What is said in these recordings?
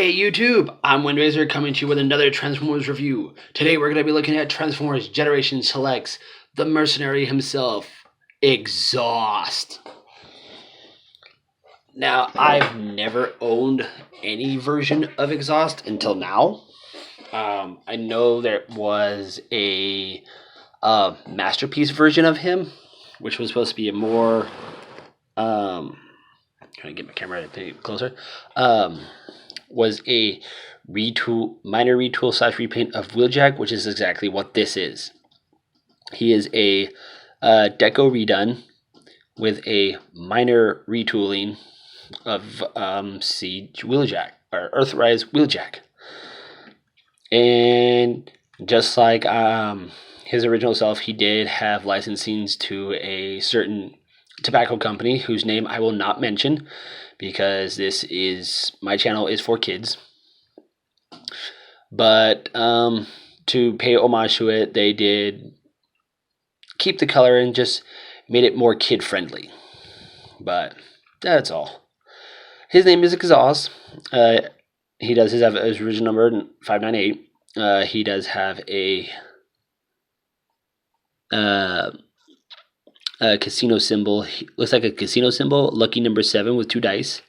Hey YouTube, I'm Windrazor coming to you with another Transformers review. Today we're going to be looking at Transformers Generation Selects the mercenary himself, Exhaust. Now, I've never owned any version of Exhaust until now. I know there was a Masterpiece version of him, which was supposed to be a more... trying to get my camera a bit closer. Was a minor retool / repaint of Wheeljack, which is exactly what this is. He is a deco redone with a minor retooling of Siege Wheeljack or Earthrise Wheeljack, and just like his original self, he did have licensings to a certain tobacco company whose name I will not mention because my channel is for kids. But to pay homage to it, they did keep the color and just made it more kid friendly. But that's all. His name is Exhaust. He does have his original number 598. He does have a casino symbol. Looks like a casino symbol. Lucky number 7 with 2 dice.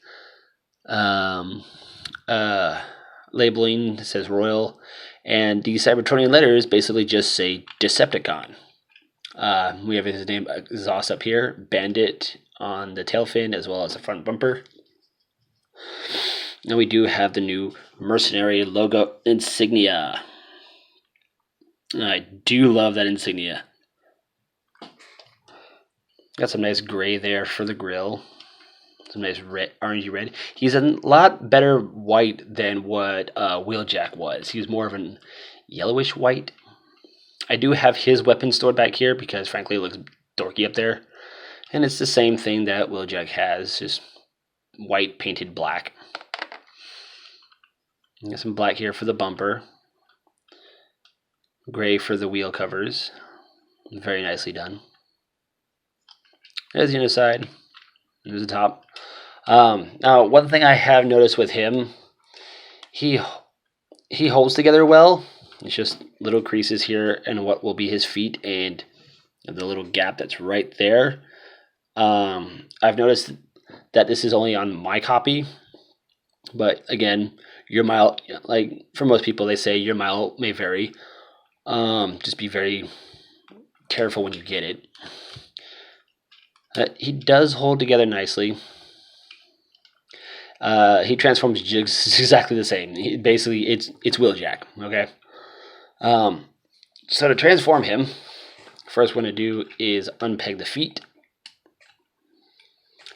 Labeling says Royal, and the Cybertronian letters basically just say Decepticon. We have his name Exhaust up here, Bandit on the tail fin as well as the front bumper. And we do have the new mercenary logo insignia. I do love that insignia. Got some nice gray there for the grill. Some nice red, orangey red. He's a lot better white than what Wheeljack was. He was more of an yellowish white. I do have his weapon stored back here because frankly it looks dorky up there. And it's the same thing that Wheeljack has, just white painted black. Got some black here for the bumper. Gray for the wheel covers. Very nicely done. There's the underside. There's the top. Now, one thing I have noticed with him, he holds together well. It's just little creases here and what will be his feet and the little gap that's right there. I've noticed that this is only on my copy, but again, your mile, like for most people, they say your mile may vary. Just be very careful when you get it. He does hold together nicely. He transforms exactly the same. Basically, it's Wheeljack. Okay. So to transform him, first what I'm going to do is unpeg the feet,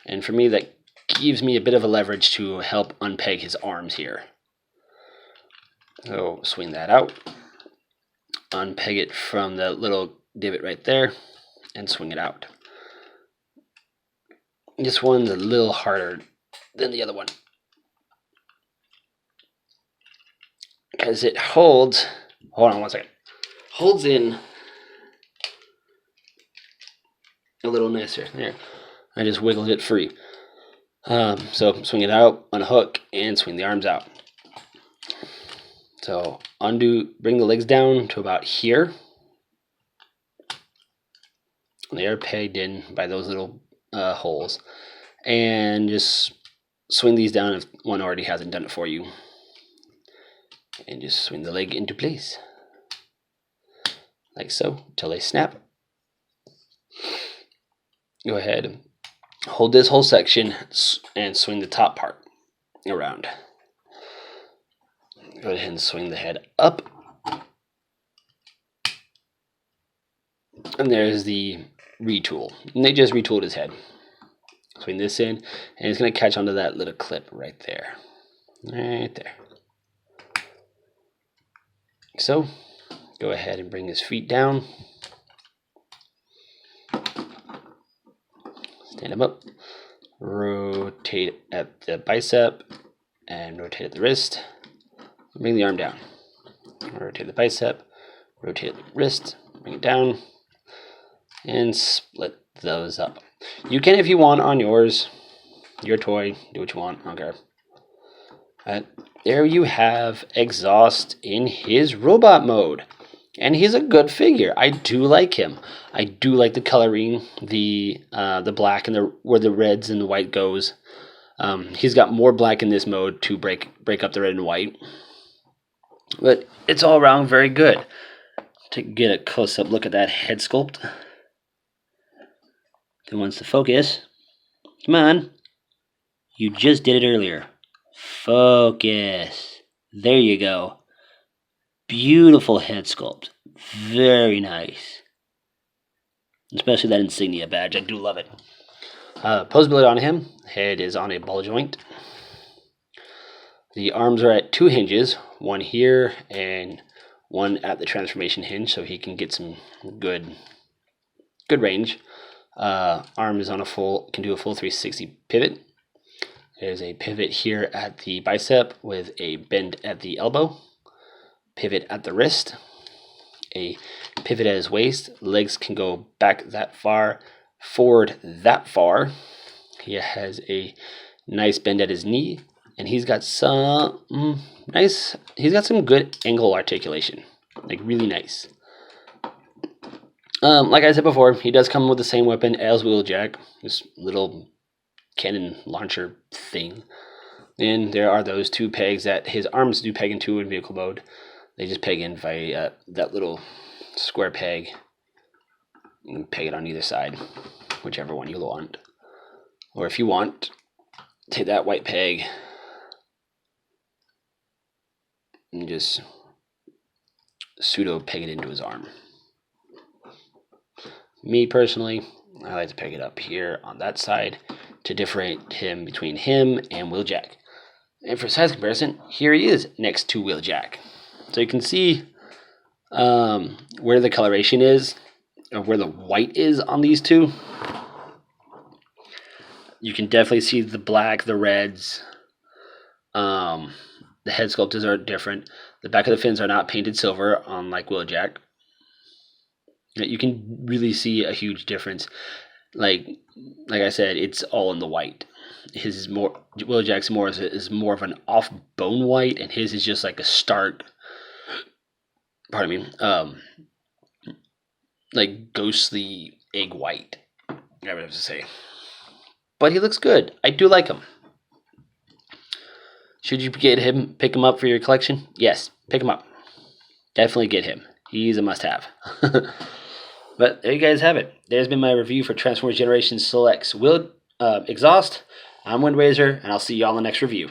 and for me that gives me a bit of a leverage to help unpeg his arms here. So swing that out, unpeg it from the little divot right there, and swing it out. This one's a little harder than the other one because it holds. Hold on one second. Holds in a little nicer. There, I just wiggled it free. So swing it out, unhook, and swing the arms out. So undo, bring the legs down to about here. They are pegged in by those little holes, and just swing these down if one already hasn't done it for you, and just swing the leg into place like so till they snap. Go ahead, hold this whole section and swing the top part around. Go ahead and swing the head up, and there's the retool, and they just retooled his head. Swing this in, and it's going to catch onto that little clip right there. Right there. So, go ahead and bring his feet down. Stand him up. Rotate at the bicep, and rotate at the wrist. Bring the arm down. Rotate the bicep, rotate the wrist, bring it down, and split those up. You can, if you want, on yours, your toy, do what you want, I don't care. There you have Exhaust in his robot mode. And he's a good figure. I do like him. I do like the coloring, the black and where the reds and the white goes. He's got more black in this mode to break up the red and white. But it's all around very good. To get a close-up look at that head sculpt. Who wants to focus? Come on. You just did it earlier. Focus. There you go. Beautiful head sculpt. Very nice. Especially that insignia badge. I do love it. Posability on him. Head is on a ball joint. The arms are at 2 hinges. One here and one at the transformation hinge, so he can get some good range. Arm is on can do a full 360 pivot. There's a pivot here at the bicep with a bend at the elbow. Pivot at the wrist. A pivot at his waist. Legs can go back that far, forward that far. He has a nice bend at his knee. And he's got some he's got some good angle articulation, like really nice. Like I said before, he does come with the same weapon as Wheeljack, this little cannon launcher thing. And there are those 2 pegs that his arms do peg into in vehicle mode. They just peg in via that little square peg. You can peg it on either side, whichever one you want. Or if you want, take that white peg and just pseudo peg it into his arm. Me personally, I like to peg it up here on that side to differentiate him between him and Wheeljack. And for size comparison, here he is next to Wheeljack. So you can see where the coloration is, or where the white is on these two. You can definitely see the black, the reds. The head sculptures are different. The back of the fins are not painted silver, unlike Wheeljack. You can really see a huge difference. Like I said, it's all in the white. His is more, Wheeljack's is more of an off bone white, and his is just like a stark. Pardon me. Like ghostly egg white. I would have to say. But he looks good. I do like him. Should you pick him up for your collection? Yes, pick him up. Definitely get him. He's a must-have. But there you guys have it. There's been my review for Transformers Generation Selects Exhaust. I'm Wind Razor, and I'll see you all in the next review.